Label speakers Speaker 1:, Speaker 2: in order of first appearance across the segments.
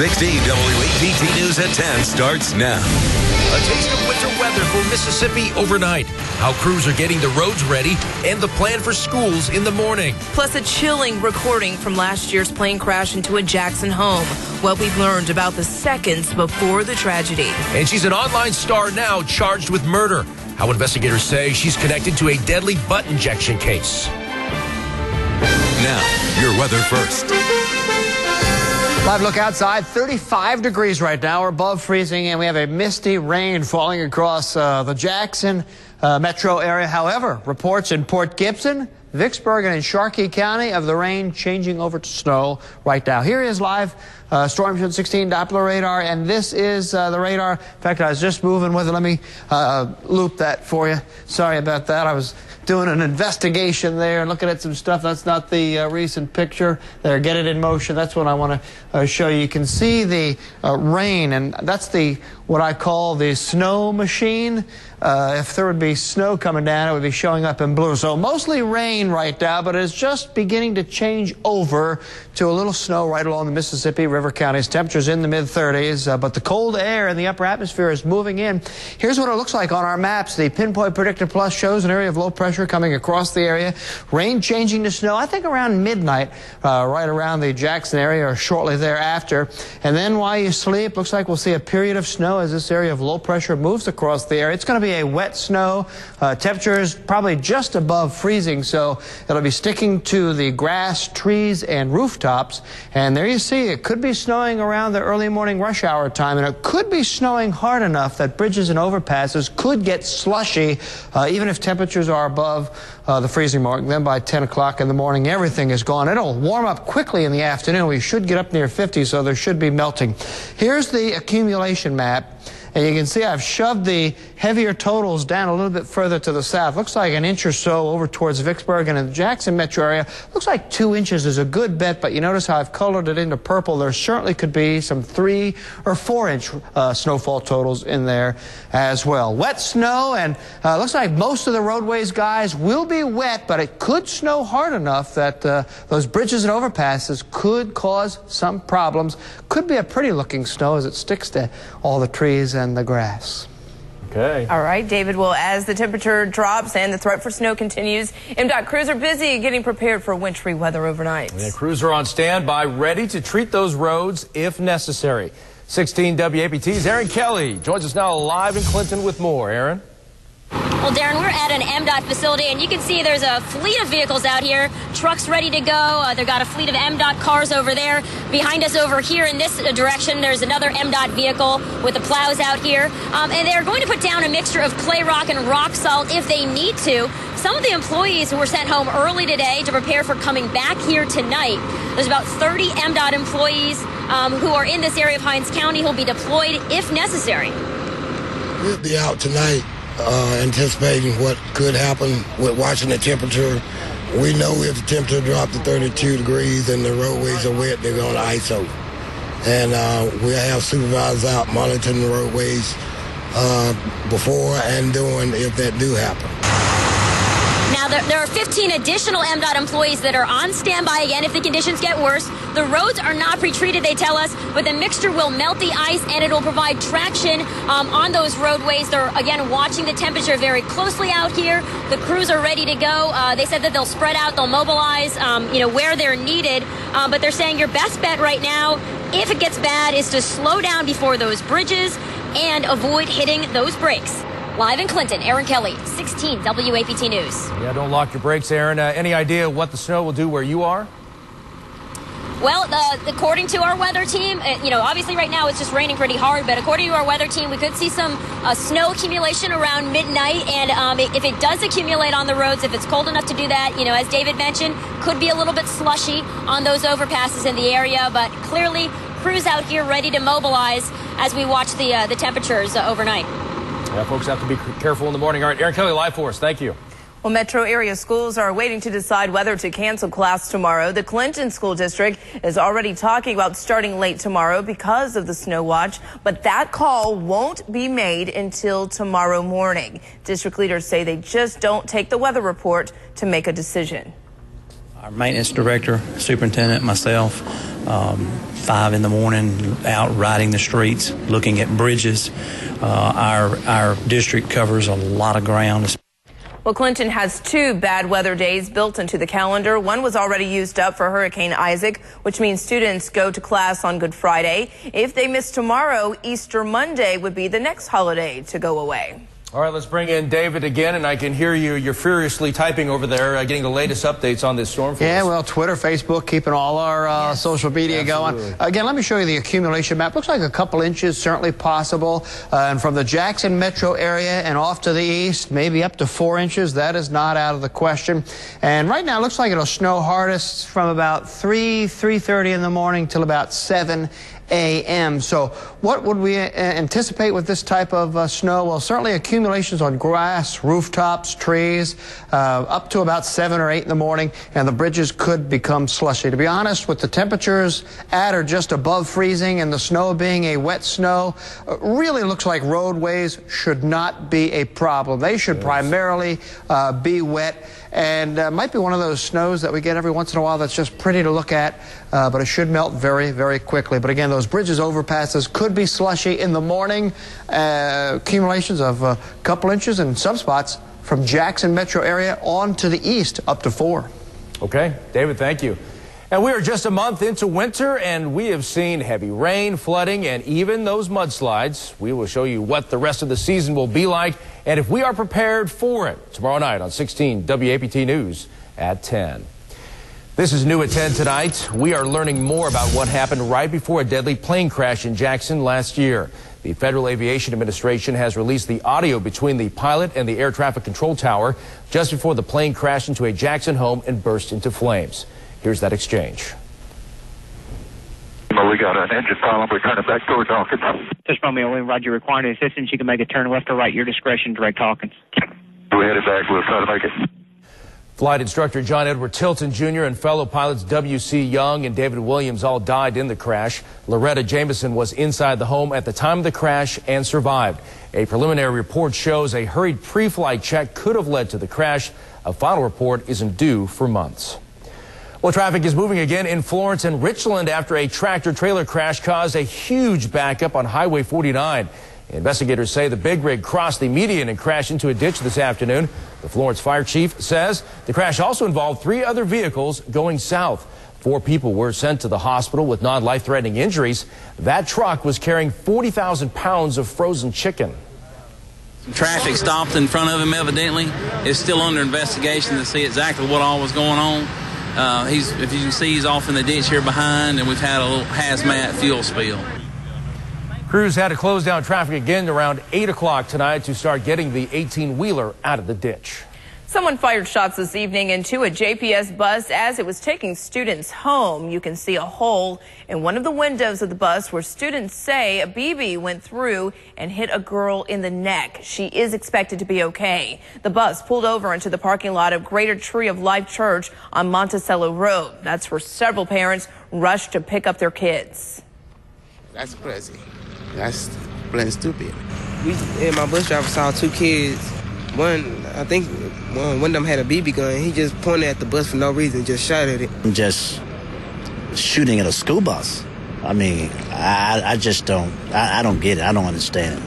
Speaker 1: 16 WAPT News at 10 starts now.
Speaker 2: A taste of winter weather for Mississippi overnight, how crews are getting the roads ready, and the plan for schools in the morning.
Speaker 3: Plus a chilling recording from last year's plane crash into a Jackson home. What we've learned about the seconds before the tragedy.
Speaker 2: And she's an online star now charged with murder. How investigators say she's connected to a deadly butt injection case.
Speaker 1: Now, your weather first.
Speaker 4: Live look outside, 35 degrees right now. We're above freezing, and we have a misty rain falling across the Jackson metro area. However, reports in Port Gibson, Vicksburg, and in Sharkey County of the rain changing over to snow right now. Here is live Storm Shadow 16 Doppler radar, and this is the radar. In fact, I was just moving with it. Let me loop that for you. Sorry about that. I was doing an investigation there and looking at some stuff. That's not the recent picture there. Get it in motion. That's what I want to show you. You can see the rain, and that's what I call the snow machine. If there would be snow coming down, it would be showing up in blue. So mostly rain right now, but it's just beginning to change over to a little snow right along the Mississippi River counties. Temperatures in the mid-30s, but the cold air in the upper atmosphere is moving in. Here's what it looks like on our maps. The Pinpoint Predictor Plus shows an area of low pressure coming across the area. Rain changing to snow, I think around midnight, right around the Jackson area or shortly thereafter. And then while you sleep, looks like we'll see a period of snow as this area of low pressure moves across the area. It's going to be a wet snow. Temperatures probably just above freezing, so it'll be sticking to the grass, trees, and rooftops. And there you see, it could be snowing around the early morning rush hour time, and it could be snowing hard enough that bridges and overpasses could get slushy, even if temperatures are above the freezing mark. Then by 10 o'clock in the morning, everything is gone. It'll warm up quickly in the afternoon. We should get up near 50, so there should be melting. Here's the accumulation map. And you can see I've shoved the heavier totals down a little bit further to the south. Looks like an inch or so over towards Vicksburg, and in the Jackson metro area, looks like 2 inches is a good bet, but you notice how I've colored it into purple. There certainly could be some 3 or 4 inch snowfall totals in there as well. Wet snow, and looks like most of the roadways, guys, will be wet, but it could snow hard enough that those bridges and overpasses could cause some problems. Could be a pretty looking snow as it sticks to all the trees and the grass.
Speaker 5: Okay.
Speaker 3: All right, David. Well, as the temperature drops and the threat for snow continues, MDOT crews are busy getting prepared for wintry weather overnight.
Speaker 5: Yeah, crews are on standby, ready to treat those roads if necessary. 16 WAPT's Aaron Kelly joins us now live in Clinton with more. Aaron?
Speaker 6: Well, Darren, we're at an MDOT facility, and you can see there's a fleet of vehicles out here, trucks ready to go. They've got a fleet of MDOT cars over there. Behind us over here in this direction, there's another MDOT vehicle with the plows out here. And they're going to put down a mixture of clay rock and rock salt if they need to. Some of the employees who were sent home early today to prepare for coming back here tonight. There's about 30 MDOT employees who are in this area of Hinds County who'll be deployed if necessary.
Speaker 7: We'll be out tonight. Anticipating what could happen with watching the temperature. We know if the temperature drops to 32 degrees and the roadways are wet, they're going to ice over. And we'll have supervisors out monitoring the roadways before and during if that do happen.
Speaker 6: Now, there are 15 additional MDOT employees that are on standby again if the conditions get worse. The roads are not pre-treated, they tell us, but the mixture will melt the ice and it will provide traction on those roadways. They're, again, watching the temperature very closely out here. The crews are ready to go. They said that they'll spread out, they'll mobilize, where they're needed. But they're saying your best bet right now, if it gets bad, is to slow down before those bridges and avoid hitting those brakes. Live in Clinton, Aaron Kelly, 16 WAPT News.
Speaker 5: Yeah, don't lock your brakes, Aaron. Any idea what the snow will do where you are?
Speaker 6: Well, according to our weather team, obviously right now it's just raining pretty hard, but according to our weather team, we could see some snow accumulation around midnight, and if it does accumulate on the roads, if it's cold enough to do that, as David mentioned, could be a little bit slushy on those overpasses in the area, but clearly crews out here ready to mobilize as we watch the temperatures overnight.
Speaker 5: Yeah, folks have to be careful in the morning. All right, Aaron Kelly, live for us. Thank you.
Speaker 3: Well, metro area schools are waiting to decide whether to cancel class tomorrow. The Clinton School District is already talking about starting late tomorrow because of the snow watch, but that call won't be made until tomorrow morning. District leaders say they just don't take the weather report to make a decision.
Speaker 8: Our maintenance director, superintendent, myself, 5 in the morning, out riding the streets, looking at bridges. Our district covers a lot of ground.
Speaker 3: Well, Clinton has 2 bad weather days built into the calendar. One was already used up for Hurricane Isaac, which means students go to class on Good Friday. If they miss tomorrow, Easter Monday would be the next holiday to go away.
Speaker 5: All right, let's bring in David again, and I can hear you. You're furiously typing over there, getting the latest updates on this storm.
Speaker 4: Yeah, well, Twitter, Facebook, keeping all our social media going. Again, let me show you the accumulation map. Looks like a couple inches, certainly possible. And from the Jackson metro area and off to the east, maybe up to 4 inches. That is not out of the question. And right now, it looks like it'll snow hardest from about 3:30 in the morning till about 7 a.m. So what would we anticipate with this type of snow? Well, certainly accumulations on grass, rooftops, trees, up to about 7 or 8 in the morning, and the bridges could become slushy. To be honest, with the temperatures at or just above freezing and the snow being a wet snow, really looks like roadways should not be a problem. They should primarily be wet, and might be one of those snows that we get every once in a while that's just pretty to look at, but it should melt very, very quickly. But again, those bridges, overpasses could be slushy in the morning. Accumulations of a couple inches in some spots from Jackson metro area on to the east, up to 4.
Speaker 5: Okay, David, thank you. And we are just a month into winter, and we have seen heavy rain, flooding, and even those mudslides. We will show you what the rest of the season will be like, and if we are prepared for it, tomorrow night on 16 WAPT News at 10. This is new at 10 tonight. We are learning more about what happened right before a deadly plane crash in Jackson last year. The Federal Aviation Administration has released the audio between the pilot and the air traffic control tower just before the plane crashed into a Jackson home and burst into flames. Here's that exchange.
Speaker 9: We got an engine problem. We're turning back toward Hawkins.
Speaker 10: This is Romeo William, Roger. Requiring assistance. You can make a turn left or right. Your discretion. Direct Hawkins.
Speaker 9: We're headed back. We'll try to make it.
Speaker 5: Flight instructor John Edward Tilton Jr. and fellow pilots W.C. Young and David Williams all died in the crash. Loretta Jameson was inside the home at the time of the crash and survived. A preliminary report shows a hurried pre-flight check could have led to the crash. A final report isn't due for months. Well, traffic is moving again in Florence and Richland after a tractor-trailer crash caused a huge backup on Highway 49. Investigators say the big rig crossed the median and crashed into a ditch this afternoon. The Florence fire chief says the crash also involved 3 other vehicles going south. 4 people were sent to the hospital with non-life-threatening injuries. That truck was carrying 40,000 pounds of frozen chicken.
Speaker 11: Traffic stopped in front of him, evidently. It's still under investigation to see exactly what all was going on. If you can see, he's off in the ditch here behind, and we've had a little hazmat fuel spill.
Speaker 5: Crews had to close down traffic again around 8 o'clock tonight to start getting the 18-wheeler out of the ditch.
Speaker 3: Someone fired shots this evening into a JPS bus as it was taking students home. You can see a hole in one of the windows of the bus where students say a BB went through and hit a girl in the neck. She is expected to be okay. The bus pulled over into the parking lot of Greater Tree of Life Church on Monticello Road. That's where several parents rushed to pick up their kids.
Speaker 12: That's crazy. That's plain stupid. My bus driver saw 2 kids. I think one of them had a BB gun. He just pointed at the bus for no reason, just shot at it.
Speaker 13: Just shooting at a school bus. I mean, I just don't, I don't get it. I don't understand it.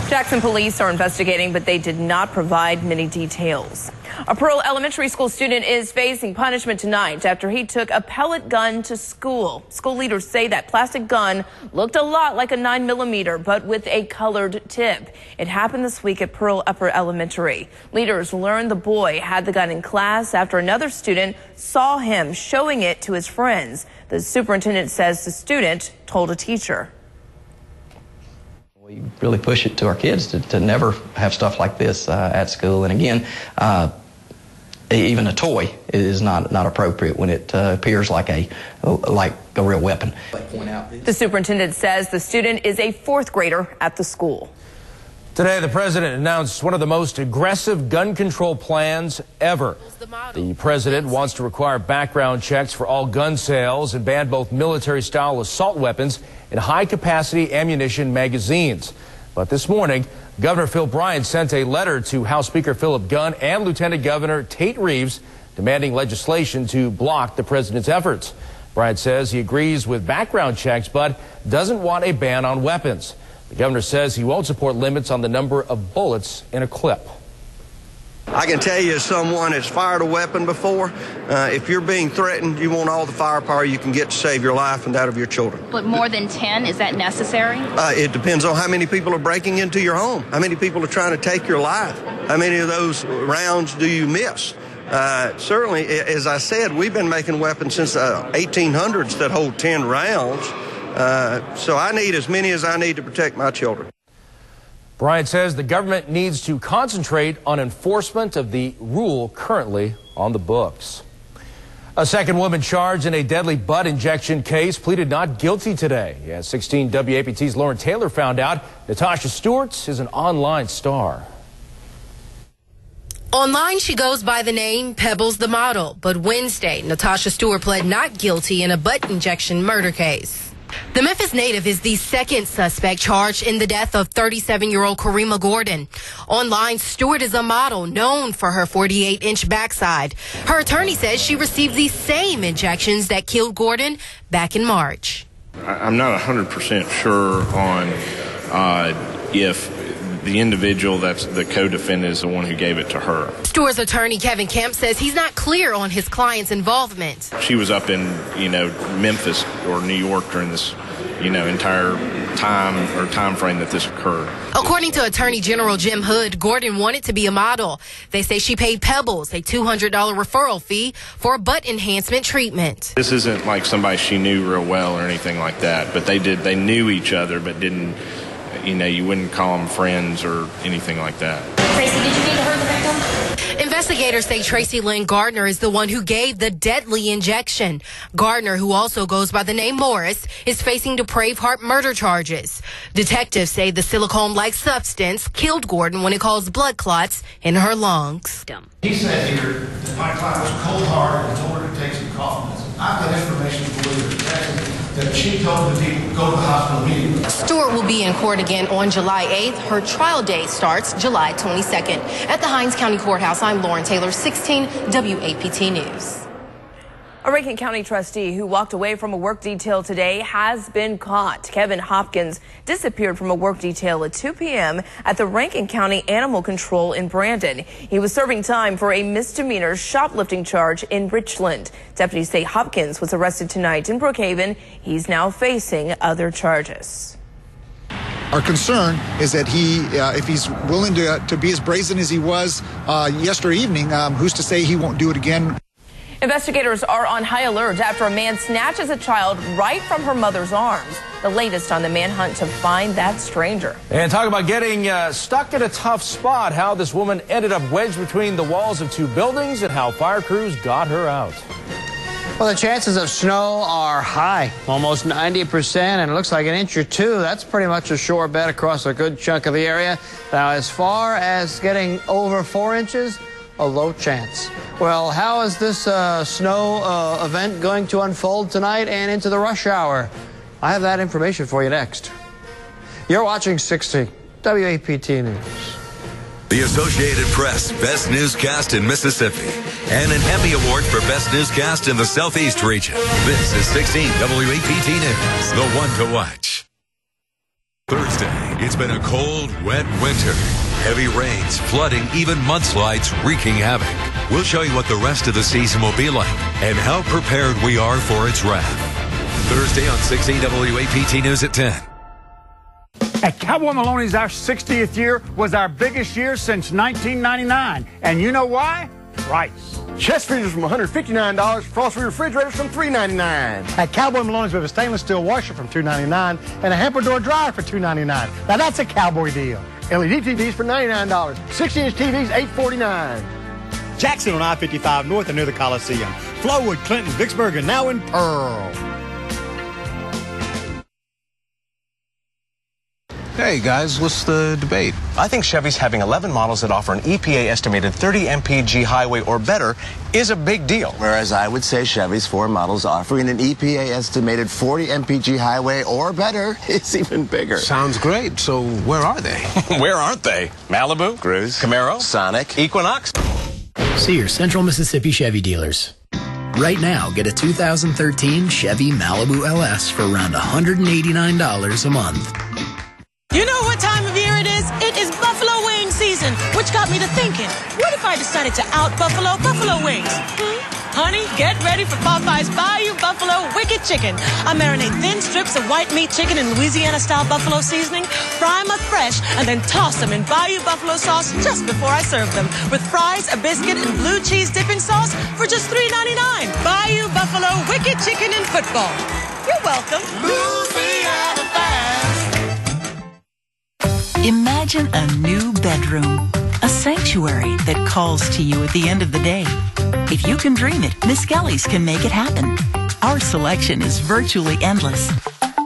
Speaker 3: Jackson police are investigating, but they did not provide many details. A Pearl Elementary School student is facing punishment tonight after he took a pellet gun to school. School leaders say that plastic gun looked a lot like a 9mm, but with a colored tip. It happened this week at Pearl Upper Elementary. Leaders learned the boy had the gun in class after another student saw him showing it to his friends. The superintendent says the student told a teacher.
Speaker 14: We really push it to our kids to never have stuff like this at school. And again, even a toy is not appropriate when it appears like a real weapon.
Speaker 3: The superintendent says the student is a 4th grader at the school.
Speaker 5: Today, the president announced one of the most aggressive gun control plans ever. The president wants to require background checks for all gun sales and ban both military-style assault weapons and high-capacity ammunition magazines. But this morning, Governor Phil Bryant sent a letter to House Speaker Philip Gunn and Lieutenant Governor Tate Reeves demanding legislation to block the president's efforts. Bryant says he agrees with background checks, but doesn't want a ban on weapons. The governor says he won't support limits on the number of bullets in a clip.
Speaker 15: I can tell you, as someone that's fired a weapon before, if you're being threatened, you want all the firepower you can get to save your life and that of your children.
Speaker 16: But more than 10, is that necessary?
Speaker 15: It depends on how many people are breaking into your home, how many people are trying to take your life, how many of those rounds do you miss? Certainly, as I said, we've been making weapons since the 1800s that hold 10 rounds, so I need as many as I need to protect my children.
Speaker 5: Bryant says the government needs to concentrate on enforcement of the rule currently on the books. A second woman charged in a deadly butt injection case pleaded not guilty today. As 16 WAPT's Lauren Taylor found out, Natasha Stewart is an online star.
Speaker 17: Online, she goes by the name Pebbles the Model, but Wednesday, Natasha Stewart pled not guilty in a butt injection murder case. The Memphis native is the second suspect charged in the death of 37-year-old Karima Gordon. Online, Stewart is a model known for her 48-inch backside. Her attorney says she received the same injections that killed Gordon back in March.
Speaker 18: I'm not 100% sure on if the individual that's the co-defendant is the one who gave it to her.
Speaker 17: Stewart's attorney Kevin Kemp says he's not clear on his client's involvement.
Speaker 18: She was up in, Memphis or New York during this, entire time frame that this occurred.
Speaker 17: According to Attorney General Jim Hood, Gordon wanted to be a model. They say she paid Pebbles a $200 referral fee for butt enhancement treatment.
Speaker 18: This isn't like somebody she knew real well or anything like that, but they knew each other, but didn't, you wouldn't call them friends or anything like that.
Speaker 6: Tracy, did you need to hurt the victim?
Speaker 17: Investigators say Tracy Lynn Gardner is the one who gave the deadly injection. Gardner, who also goes by the name Morris, is facing depraved heart murder charges. Detectives say the silicone-like substance killed Gordon when it caused blood clots in her lungs.
Speaker 19: He said here that my client was cold-hearted and told her to take some cough medicine. I've got information to believe that she told the people to go to the hospital immediately.
Speaker 17: Stewart will be in court again on July 8th. Her trial date starts July 22nd. At the Hinds County Courthouse, I'm Lauren Taylor, 16 WAPT News.
Speaker 3: A Rankin County trustee who walked away from a work detail today has been caught. Kevin Hopkins disappeared from a work detail at 2 p.m. at the Rankin County Animal Control in Brandon. He was serving time for a misdemeanor shoplifting charge in Richland. Deputies say Hopkins was arrested tonight in Brookhaven. He's now facing other charges.
Speaker 20: Our concern is that if he's willing to be as brazen as he was yesterday evening, who's to say he won't do it again?
Speaker 3: Investigators are on high alert after a man snatches a child right from her mother's arms. The latest on the manhunt to find that stranger.
Speaker 5: And talk about getting stuck in a tough spot, how this woman ended up wedged between the walls of two buildings and how fire crews got her out.
Speaker 4: Well, the chances of snow are high, almost 90%, and it looks like an inch or two. That's pretty much a sure bet across a good chunk of the area. Now, as far as getting over 4 inches, a low chance. Well, how is this snow event going to unfold tonight and into the rush hour? I have that information for you next. You're watching 60 WAPT News.
Speaker 1: The Associated Press Best Newscast in Mississippi and an Emmy Award for Best Newscast in the Southeast region. This is 16 WAPT News, the one to watch. Thursday, it's been a cold, wet winter. Heavy rains, flooding, even mudslides wreaking havoc. We'll show you what the rest of the season will be like and how prepared we are for its wrath. Thursday on 16 WAPT News at 10.
Speaker 21: At Cowboy Maloney's, our 60th year was our biggest year since 1999. And you know why? Price.
Speaker 22: Chest freezers from $159, frost-free refrigerators from $3.99.
Speaker 21: At Cowboy Maloney's, we have a stainless steel washer from $2.99 and a hamper door dryer for $2.99. Now that's a cowboy deal.
Speaker 22: LED TVs for $99, 60-inch TVs $849.
Speaker 21: Jackson on I-55 north and near the Coliseum. Flowood, Clinton, Vicksburg, and now in Pearl.
Speaker 23: Hey guys, what's the debate?
Speaker 24: I think Chevy's having 11 models that offer an EPA estimated 30 mpg highway or better is a big deal.
Speaker 25: Whereas I would say Chevy's 4 models offering an EPA estimated 40 mpg highway or better is even bigger.
Speaker 23: Sounds great. So where are they?
Speaker 24: Where aren't they? Malibu,
Speaker 25: Cruise,
Speaker 24: Camaro,
Speaker 25: Sonic,
Speaker 24: Equinox.
Speaker 2: See your Central Mississippi Chevy dealers. Right now, get a 2013 Chevy Malibu LS for around $189 a month.
Speaker 7: You know what time of year it is? It is buffalo wing season, which got me to thinking, what if I decided to out-buffalo buffalo wings? Honey, get ready for Popeye's Bayou Buffalo Wicked Chicken. I marinate thin strips of white meat chicken in Louisiana-style buffalo seasoning, fry them up fresh, and then toss them in Bayou Buffalo sauce just before I serve them, with fries, a biscuit, and blue cheese dipping sauce for just $3.99. Bayou Buffalo Wicked Chicken and football. You're welcome. Louisiana fast.
Speaker 8: Imagine a new bedroom, a sanctuary that calls to you at the end of the day. If you can dream it, Miss Kelly's can make it happen. Our selection is virtually endless.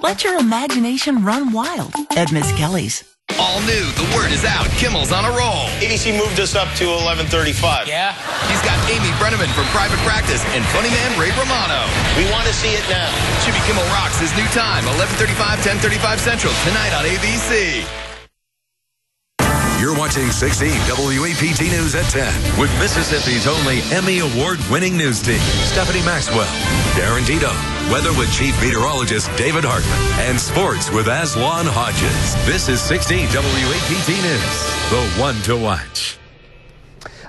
Speaker 8: Let your imagination run wild at Miss Kelly's.
Speaker 9: All new, the word is out. Kimmel's on a roll.
Speaker 10: ABC moved us up to 11:35.
Speaker 9: Yeah? He's got Amy Brenneman from Private Practice and funny man Ray Romano.
Speaker 10: We want to see it now.
Speaker 9: Jimmy Kimmel Rocks his new time, 11:35, 10:35 Central, tonight on ABC.
Speaker 1: You're watching 16 WAPT News at 10 with Mississippi's only Emmy Award-winning news team, Stephanie Maxwell, Darren Tito, weather with Chief Meteorologist David Hartman, and sports with Aslan Hodges. This is 16 WAPT News, the one to watch.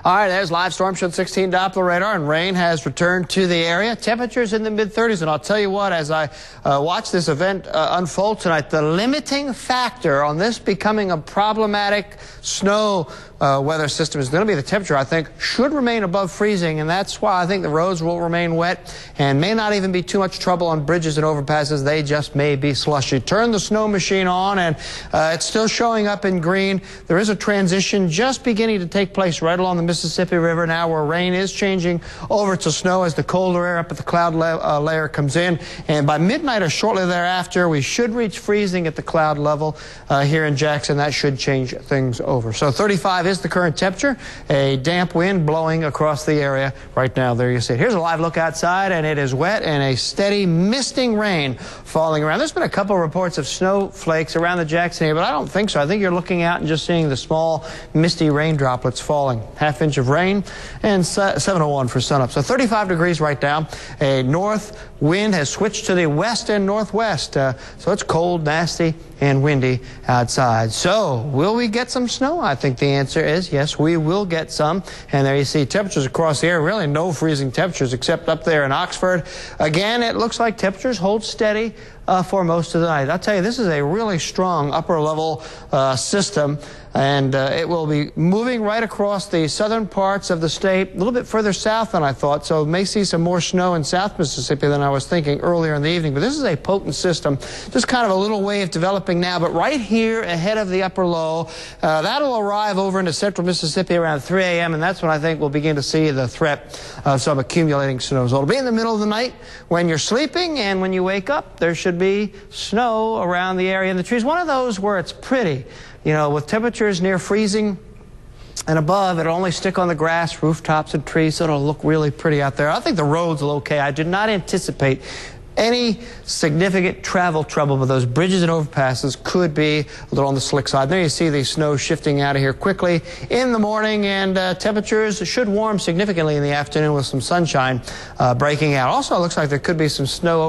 Speaker 4: All right, there's live storm showed 16 Doppler radar, and rain has returned to the area. Temperatures in the mid-30s, and I'll tell you what, as I watch this event unfold tonight, the limiting factor on this becoming a problematic snow weather system is going to be the temperature. I think should remain above freezing, and that's why I think the roads will remain wet and may not even be too much trouble on bridges and overpasses. They just may be slushy. Turn the snow machine on, and it's still showing up in green. There is a transition just beginning to take place right along the Mississippi River now, where rain is changing over to snow as the colder air up at the cloud layer comes in. And by midnight or shortly thereafter, we should reach freezing at the cloud level here in Jackson. That should change things over. So 35 is the current temperature. A damp wind blowing across the area right now. There you see it. Here's a live look outside, and it is wet and a steady misting rain falling around. There's been a couple of reports of snowflakes around the Jackson area, but I don't think so. I think you're looking out and just seeing the small misty rain droplets falling. Half inch of rain, and 7:01 for sunup. So 35 degrees right now. A north wind has switched to the west and northwest. So it's cold, nasty, and windy outside. So will we get some snow? I think the answer is yes, we will get some. And there you see temperatures across the area. Really no freezing temperatures except up there in Oxford. Again, it looks like temperatures hold steady for most of the night. I'll tell you, this is a really strong upper level system, and it will be moving right across the southern parts of the state, a little bit further south than I thought, so may see some more snow in South Mississippi than I was thinking earlier in the evening. But this is a potent system, just kind of a little wave developing now, but right here ahead of the upper low, that'll arrive over into central Mississippi around 3 a.m., and that's when I think we'll begin to see the threat of some accumulating snow. So it'll be in the middle of the night when you're sleeping, and when you wake up, there should be snow around the area in the trees. One of those where it's pretty, you know, with temperatures near freezing and above, it'll only stick on the grass, rooftops, and trees, so it'll look really pretty out there. I think the roads will okay. I did not anticipate any significant travel trouble, but those bridges and overpasses could be a little on the slick side. There you see the snow shifting out of here quickly in the morning, and temperatures should warm significantly in the afternoon with some sunshine breaking out. Also, it looks like there could be some snow over